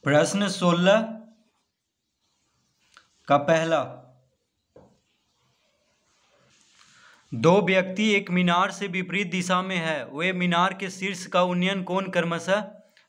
प्रश्न 16 का पहला। दो व्यक्ति एक मीनार से विपरीत दिशा में है। वे मीनार के शीर्ष का उन्नयन कोण क्रमशः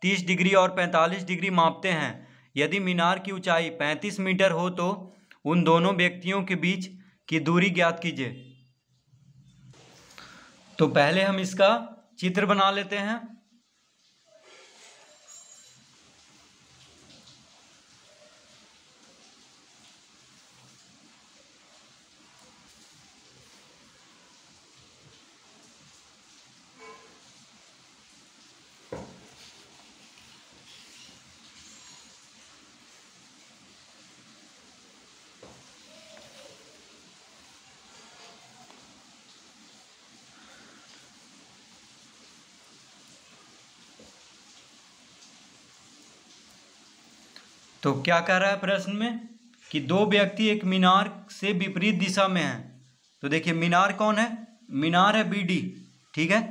30 डिग्री और 45 डिग्री मापते हैं। यदि मीनार की ऊंचाई 35 मीटर हो तो उन दोनों व्यक्तियों के बीच की दूरी ज्ञात कीजिए। तो पहले हम इसका चित्र बना लेते हैं। तो क्या कह रहा है प्रश्न में कि दो व्यक्ति एक मीनार से विपरीत दिशा में हैं। तो देखिए मीनार कौन है? मीनार है बीडी। ठीक है,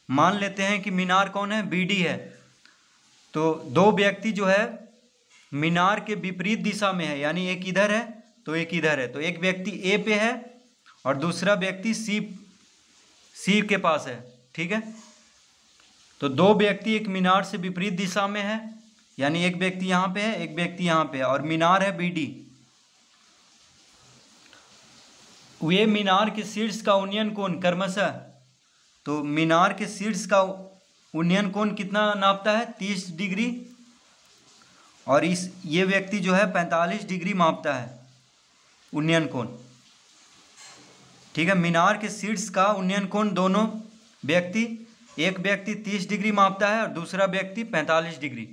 मान लेते हैं कि मीनार कौन है? बीडी है। तो दो व्यक्ति जो है मीनार के विपरीत दिशा में है, यानी एक इधर है तो एक इधर है। तो एक व्यक्ति ए पे है और दूसरा व्यक्ति सी के पास है। ठीक है, तो दो व्यक्ति एक मीनार से विपरीत दिशा में है, यानी एक व्यक्ति यहाँ पे है, एक व्यक्ति यहाँ पे है, और मीनार है बीडी। वे मीनार के शीर्ष का उन्नयन कोण क्रमशः, तो मीनार के शीर्ष का उन्नयन कोण कितना नापता है? 30 डिग्री, और ये व्यक्ति जो है 45 डिग्री मापता है उन्नयन कोण। ठीक है, मीनार के शीर्ष का उन्नयन कोण दोनों व्यक्ति, एक व्यक्ति 30 डिग्री मापता है और दूसरा व्यक्ति 45 डिग्री।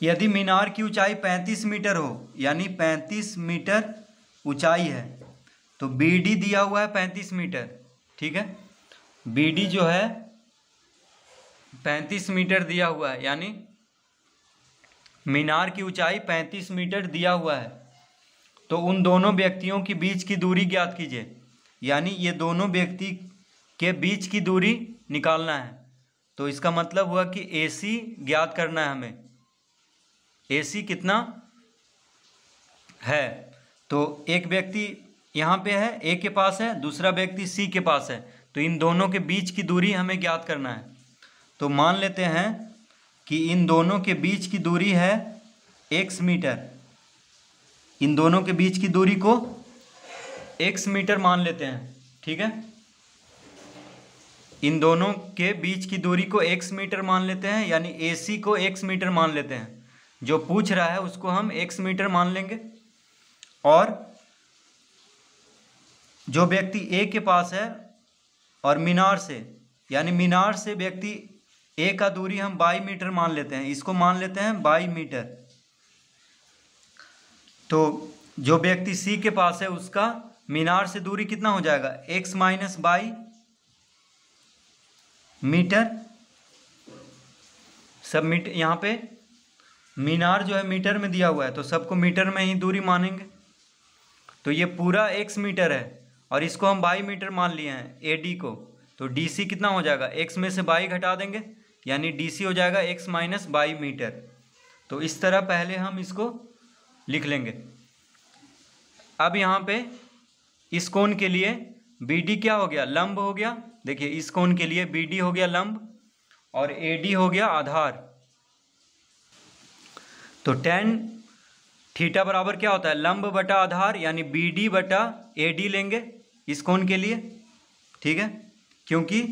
यदि मीनार की ऊंचाई 35 मीटर हो, यानी 35 मीटर ऊंचाई है, तो बीडी दिया हुआ है 35 मीटर। ठीक है, बीडी जो है 35 मीटर दिया हुआ है, यानी मीनार की ऊंचाई 35 मीटर दिया हुआ है। तो उन दोनों व्यक्तियों के बीच की दूरी ज्ञात कीजिए, यानी ये दोनों व्यक्ति के बीच की दूरी निकालना है। तो इसका मतलब हुआ कि AC ज्ञात करना है हमें। AC कितना है? तो एक व्यक्ति यहाँ पे है, A के पास है, दूसरा व्यक्ति C के पास है, तो इन दोनों के बीच की दूरी हमें ज्ञात करना है। तो मान लेते हैं कि इन दोनों के बीच की दूरी है x मीटर। इन दोनों के बीच की दूरी को x मीटर मान लेते हैं। ठीक है, इन दोनों के बीच की दूरी को x मीटर मान लेते हैं, यानी AC को x मीटर मान लेते हैं। जो पूछ रहा है उसको हम x मीटर मान लेंगे, और जो व्यक्ति A के पास है और मीनार से, यानी मीनार से व्यक्ति A का दूरी हम 22 मीटर मान लेते हैं, इसको मान लेते हैं 22 मीटर। तो जो व्यक्ति C के पास है उसका मीनार से दूरी कितना हो जाएगा? x minus 22 metre. सब मीटर, यहाँ पे मीनार जो है मीटर में दिया हुआ है, तो सबको मीटर में ही दूरी मानेंगे। तो ये पूरा x मीटर है और इसको हम 22 मीटर मान लिए हैं AD को। तो DC कितना हो जाएगा? x में से 22 घटा देंगे, यानी DC हो जाएगा x माइनस 22 मीटर। तो इस तरह पहले हम इसको लिख लेंगे। अब यहाँ पे इस कोण के लिए BD क्या हो गया? लंब हो गया। देखिए इस कोण के लिए BD हो गया लंब और AD हो गया आधार। तो tan थीटा बराबर क्या होता है? लंब बटा आधार, यानी BD बटा AD लेंगे इस कोण के लिए। ठीक है, क्योंकि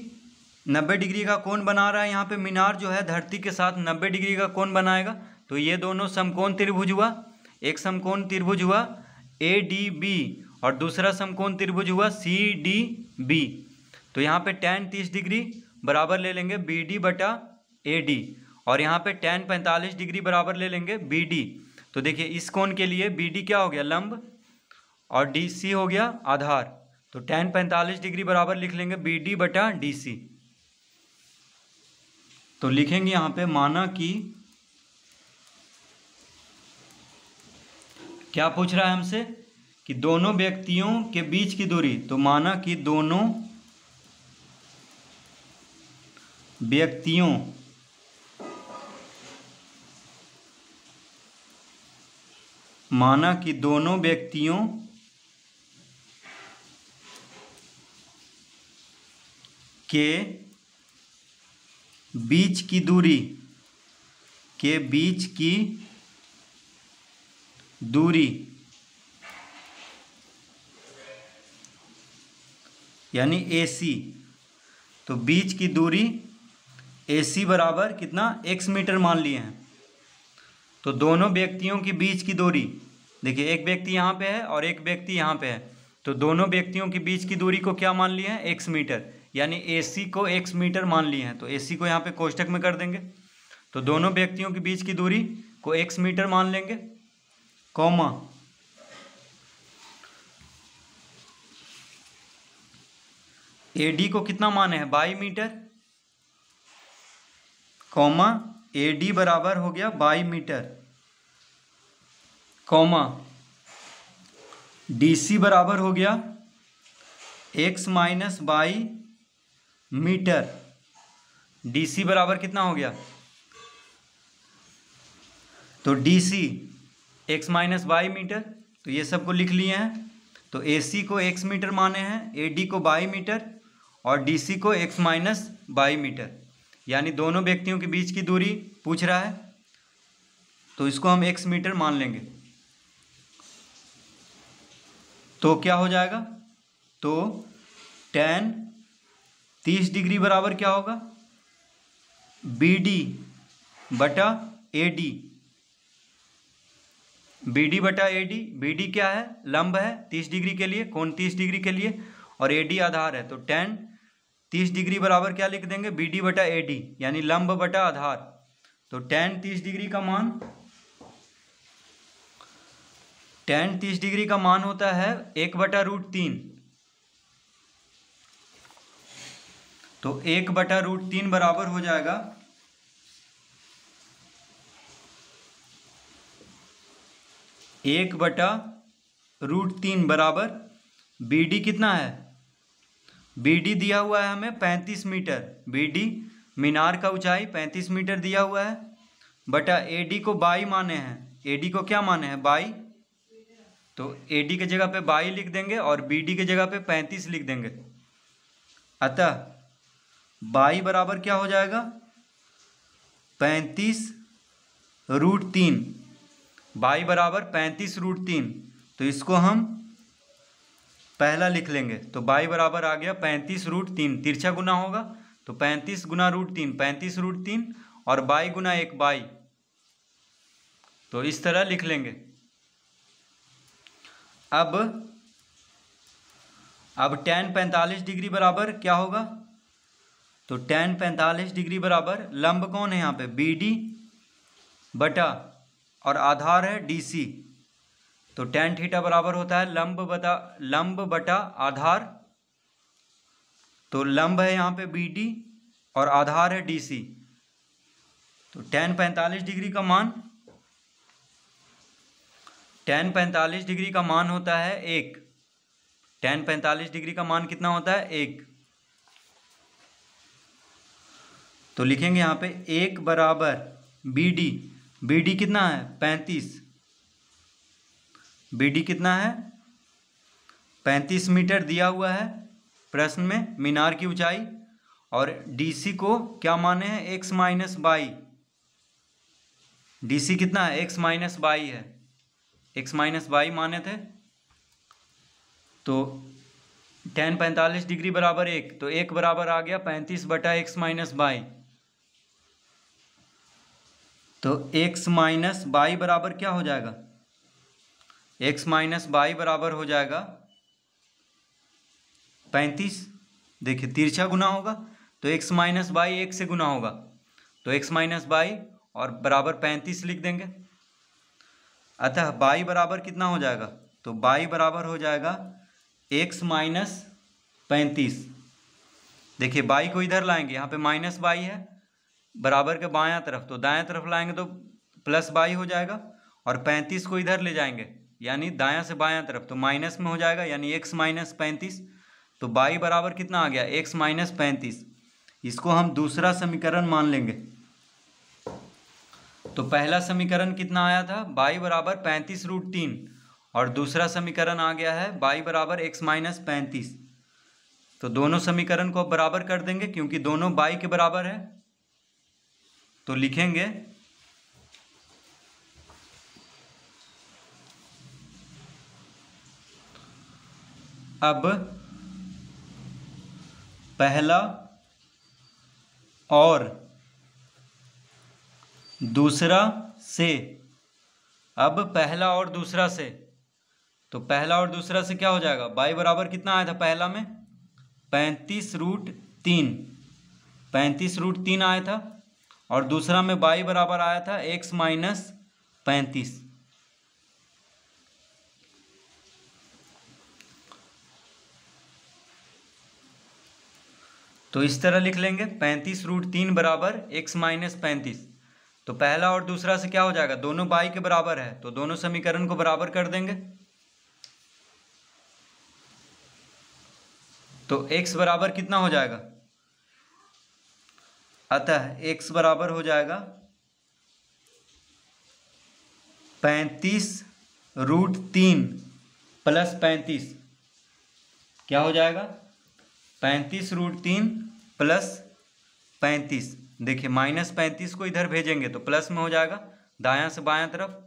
90 डिग्री का कोण बना रहा है यहाँ पे मीनार जो है धरती के साथ 90 डिग्री का कोण बनाएगा। तो ये दोनों समकोण त्रिभुज हुआ। एक समकोण त्रिभुज हुआ ADB और दूसरा समकोण त्रिभुज हुआ CDB। तो यहाँ पे tan 30 डिग्री बराबर ले लेंगे BD बटा AD, और यहाँ पे tan 45 डिग्री बराबर ले लेंगे BD। तो देखिए इस कोण के लिए BD क्या हो गया? लंब, और DC हो गया आधार। तो tan 45 डिग्री बराबर लिख लेंगे BD बटा DC। तो लिखेंगे यहाँ पे, माना कि क्या पूछ रहा है हमसे कि दोनों व्यक्तियों के बीच की दूरी। तो माना कि दोनों व्यक्तियों माना कि दोनों व्यक्तियों के बीच की दूरी यानी AC, तो बीच की दूरी AC बराबर कितना x मीटर मान लिए हैं। तो दोनों व्यक्तियों के बीच की दूरी, देखिए एक व्यक्ति यहाँ पे है और एक व्यक्ति यहाँ पे है, तो दोनों व्यक्तियों के बीच की दूरी को क्या मान लिए हैं, x मीटर, यानी AC को x मीटर मान लिए हैं। तो AC को यहाँ पे कोष्टक में कर देंगे, तो दोनों व्यक्तियों के बीच की दूरी को x मीटर मान लेंगे, कॉमा AD को कितना माने हैं, 22 मीटर, कॉमा AD बराबर हो गया 22 मीटर, कॉमा DC बराबर हो गया x माइनस 22 मीटर। DC बराबर कितना हो गया, तो DC x माइनस 22 मीटर, तो ये सबको लिख लिए हैं। तो AC को x मीटर माने हैं, AD को 22 मीटर और DC को x माइनस 22 मीटर, यानी दोनों व्यक्तियों के बीच की दूरी पूछ रहा है, तो इसको हम x मीटर मान लेंगे। तो क्या हो जाएगा, तो tan 30 डिग्री बराबर क्या होगा, BD बटा AD, BD बटा AD, BD क्या है, लंब है 30 डिग्री के लिए, कोण 30 डिग्री के लिए, और AD आधार है, तो tan 30 डिग्री बराबर क्या लिख देंगे, BD बटा AD, यानी लंब बटा आधार। तो tan 30 डिग्री का मान, tan 30 डिग्री का मान होता है 1/√3, तो 1/√3 बराबर हो जाएगा 1/√3 बराबर BD कितना है, BD दिया हुआ है हमें 35 मीटर, BD मीनार का ऊंचाई 35 मीटर दिया हुआ है, बटा AD को 22 माने हैं, AD को क्या माने हैं 22, तो AD के जगह पे 22 लिख देंगे और BD के जगह पे 35 लिख देंगे। अतः 22 बराबर क्या हो जाएगा, 35√3, 22 बराबर 35√3, तो इसको हम पहला लिख लेंगे। तो 22 बराबर आ गया 35√3, तिरछा गुना होगा तो 35 गुना √3, 35√3 और 22 गुना 1 22, तो इस तरह लिख लेंगे। अब tan 45 डिग्री बराबर क्या होगा, तो tan 45 डिग्री बराबर लंब कौन है यहाँ पे, BD बटा और आधार है DC, तो tan थीटा बराबर होता है लंब बटा आधार, तो लंब है यहाँ पे BD और आधार है DC, तो tan 45 डिग्री का मान, tan 45 डिग्री का मान होता है 1, tan 45 डिग्री का मान कितना होता है 1, तो लिखेंगे यहाँ पे 1 बराबर BD कितना है 35, BD कितना है 35 मीटर दिया हुआ है प्रश्न में, मीनार की ऊंचाई, और DC को क्या माने हैं x माइनस 22, DC कितना है x माइनस 22 है, x माइनस 22 माने थे, तो tan 45 डिग्री बराबर 1, तो 1 बराबर आ गया 35 बटा x माइनस 22, तो x माइनस 22 बराबर क्या हो जाएगा, x माइनस 22 बराबर हो जाएगा 35, देखिए तिरछा गुना होगा तो x माइनस 22 1 से गुना होगा, तो x माइनस 22 और बराबर 35 लिख देंगे। अतः 22 बराबर कितना हो जाएगा, तो 22 बराबर हो जाएगा x माइनस 35, देखिए 22 को इधर लाएंगे, यहाँ पे माइनस 22 है बराबर के बायां तरफ, तो दायां तरफ लाएंगे तो प्लस 22 हो जाएगा, और 35 को इधर ले जाएंगे यानी दायां से बायां तरफ, तो माइनस में हो जाएगा यानी x माइनस 35, तो 22 बराबर कितना आ गया x माइनस 35, इसको हम दूसरा समीकरण मान लेंगे। तो पहला समीकरण कितना आया था, y बराबर 35√3, और दूसरा समीकरण आ गया है y बराबर x माइनस 35। तो दोनों समीकरण को अब बराबर कर देंगे क्योंकि दोनों y के बराबर है। तो लिखेंगे अब पहला और दूसरा से, अब पहला और दूसरा से, तो पहला और दूसरा से क्या हो जाएगा, y बराबर कितना आया था पहला में 35√3, 35√3 आया था, और दूसरा में y बराबर आया था x माइनस 35। तो इस तरह लिख लेंगे 35√3 बराबर x माइनस 35। तो पहला और दूसरा से क्या हो जाएगा, दोनों y के बराबर है, तो दोनों समीकरण को बराबर कर देंगे। तो x बराबर कितना हो जाएगा, अतः x बराबर हो जाएगा 35√3 प्लस 35। क्या हो जाएगा 35√3 प्लस 35। देखिए -35 को इधर भेजेंगे तो प्लस में हो जाएगा दायां से बायां तरफ,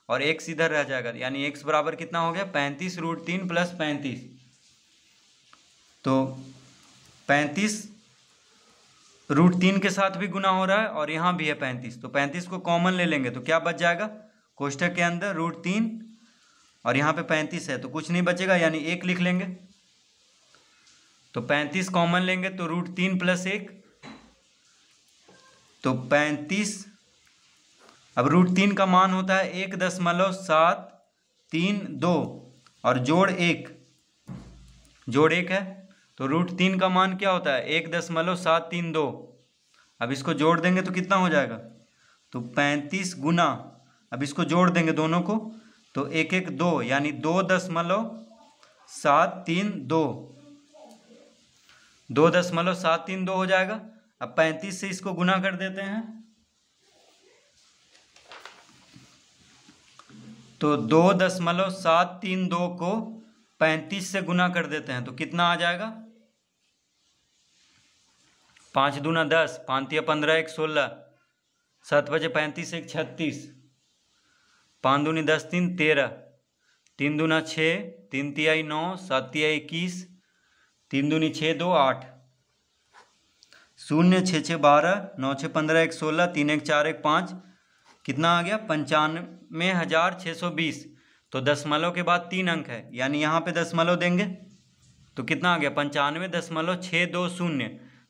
और x इधर रह जाएगा, यानी x बराबर कितना हो गया 35√3 प्लस 35। तो 35√3 के साथ भी गुना हो रहा है और यहाँ भी है 35, तो 35 को कॉमन ले लेंगे तो क्या बच जाएगा, कोष्ठक के अंदर √3 और यहाँ पे 35 है तो कुछ नहीं बचेगा, यानी 1 लिख लेंगे। तो 35 कॉमन लेंगे तो √3 प्लस 1, तो 35। अब √3 का मान होता है 1.732 और जोड़ 1 है, तो √3 का मान क्या होता है 1.732। अब इसको जोड़ देंगे तो कितना हो जाएगा, तो 35 गुना, अब इसको जोड़ देंगे दोनों को तो 1 1 2, यानी 2.732, 2.732 हो जाएगा। अब 35 से इसको गुना कर देते हैं तो 2.732 को 35 से गुना कर देते हैं तो कितना आ जाएगा, 5 दूना 10, 5 तिया 15, 1 16, 7 बजे 35, 1 36, 5 दूनी 10, 3 13, 3 दूना 6, 3 तिहाई 9, 7 तिहाई 21, 3 दूनी 6 2 8, 0 6 6 12, 9 6 15, 1 16, 3 1 4 1 5, कितना आ गया 95,620। तो दशमलव के बाद 3 अंक है, यानी यहाँ पे दशमलव देंगे तो कितना आ गया 95.620।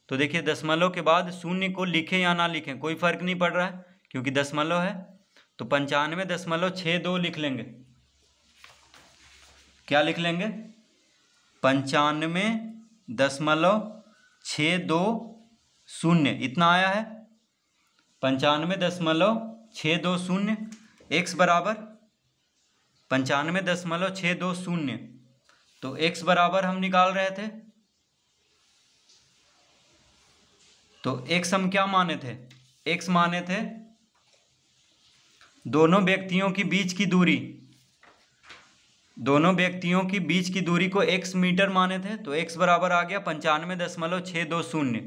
तो देखिए दशमलव के बाद शून्य को लिखें या ना लिखें कोई फर्क नहीं पड़ रहा है क्योंकि दशमलव है, तो 95.62 लिख लेंगे। क्या लिख लेंगे 95.620, इतना आया है 95.620। x बराबर 95.620, तो x बराबर हम निकाल रहे थे, तो x हम क्या माने थे, x माने थे दोनों व्यक्तियों की बीच की दूरी, दोनों व्यक्तियों की बीच की दूरी को x मीटर माने थे, तो x बराबर आ गया 95.620।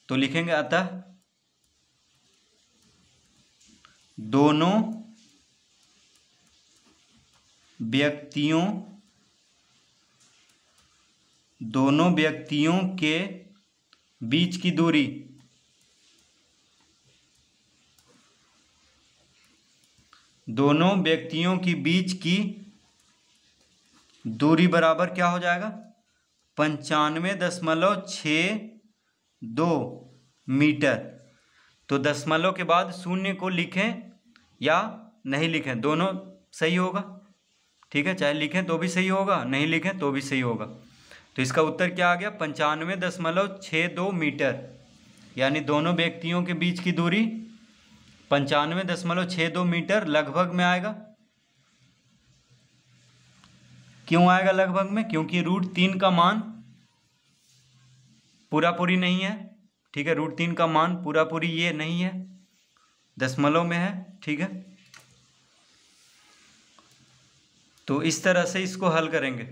तो लिखेंगे अतः दोनों व्यक्तियों के बीच की दूरी बराबर क्या हो जाएगा 95.62 मीटर। तो दशमलव के बाद शून्य को लिखें या नहीं लिखें दोनों सही होगा, ठीक है, चाहे लिखें तो भी सही होगा, नहीं लिखें तो भी सही होगा। तो इसका उत्तर क्या आ गया 95.62 मीटर, यानी दोनों व्यक्तियों के बीच की दूरी 95.62 मीटर लगभग में आएगा। क्यों आएगा लगभग में, क्योंकि √3 का मान पूरा पूरी नहीं है, ठीक है, √3 का मान पूरा पूरी ये नहीं है, दशमलव में है, ठीक है। तो इस तरह से इसको हल करेंगे।